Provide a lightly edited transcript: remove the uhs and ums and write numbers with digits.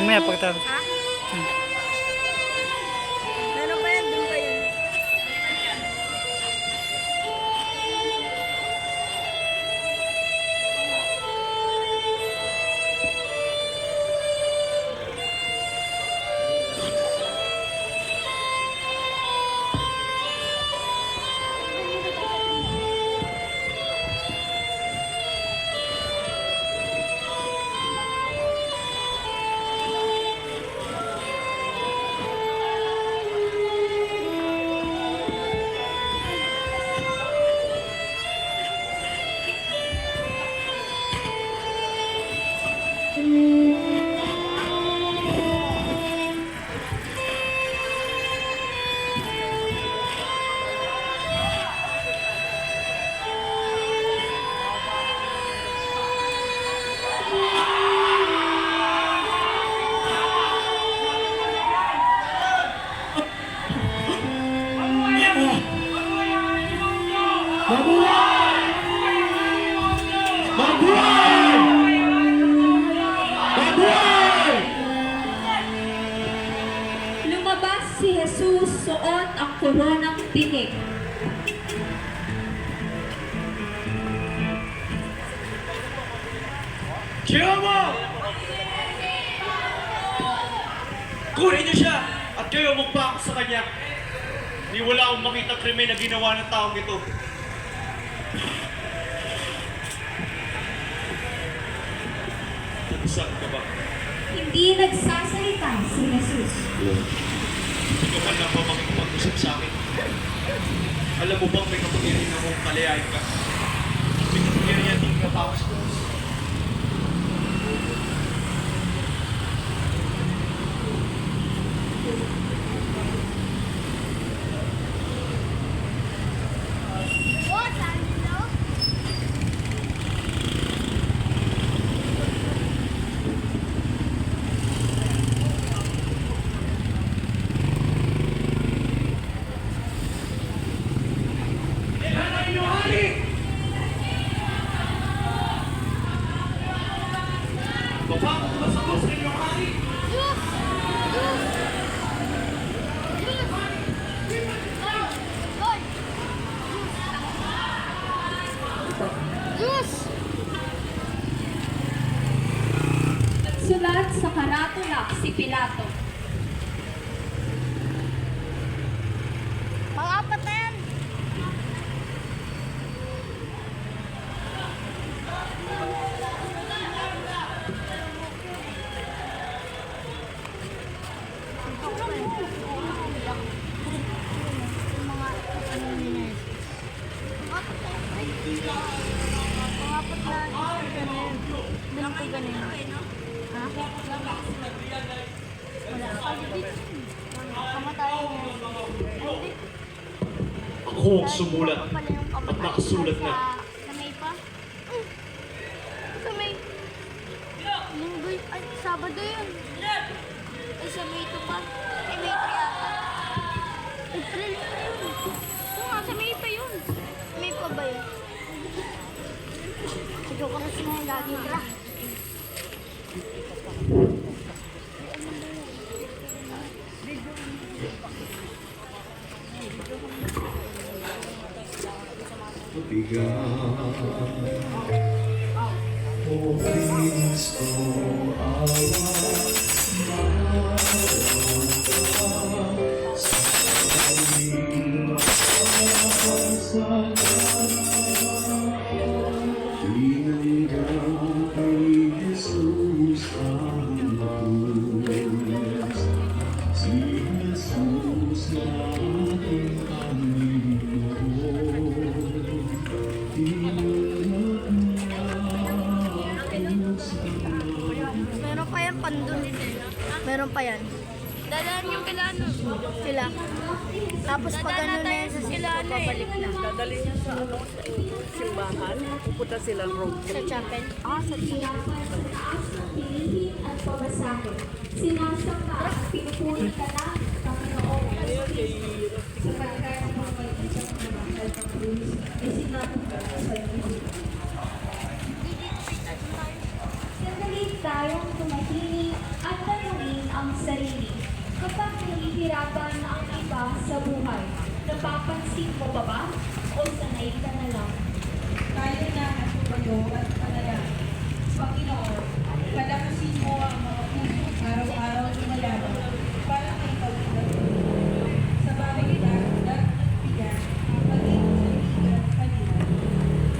Mamaya pagkatapos. Ha? Meron pa yan, dun pa yun. Lumabas si Jesus, suot ang koronang tinik. Jehovah! Kunin niyo siya at kayo magpako sa kanya. Di wala akong makita krimen na ginawa ng taong ito. Saan ka ba? Hindi nagsasalita si Jesus. Hindi ka man lang ba makikipag-usap sa akin? Alam mo bang may kapangyarihan akong palayain ka? May kapangyarihan din ka pa ako sa Diyos. What? Ano? Baba ko ba sa Diyos sa inyong hari? Diyos! Diyos! Diyos! Hoy! Diyos! Sulat sa karatula si Pilato. Pang-apat na yan. Pang-apat na ganun. Bilang ko ganun. Ha? Wala. Kamatayan niya. Hindi. Ako ang sumulat at nakasulat na. Sa May pa? Sa May. Linggo, ay, Sabado yun. Ay, sa May 2 pa. Ay, May 3 yata. April yun. Oo nga, sa May pa yun. May pa ba yun? Sigaw ka kasi ngayon lagi ka. O Cristo, Meron pa yan pandun. Meron pa yan. Dalaan yung kila ano? Sila. Tapos pag ano na yan sa sila, babalik na. Dadali niya sa ano, sa simbahan. Pupunta silang road Sa trip. chapel. Sa pilihin at pamasahe. Sinasamba, pinupuri ka na, Panginoon. Sapagkat ang mga isang mahal ng Diyos ay sinabi ka sa Diyos. Sandali tayong tumahimik at tanungin sa buhay. Napapansin mo pa ba? O sanay ka na lang? Tayo na at tumayo at palayan. Panginoon,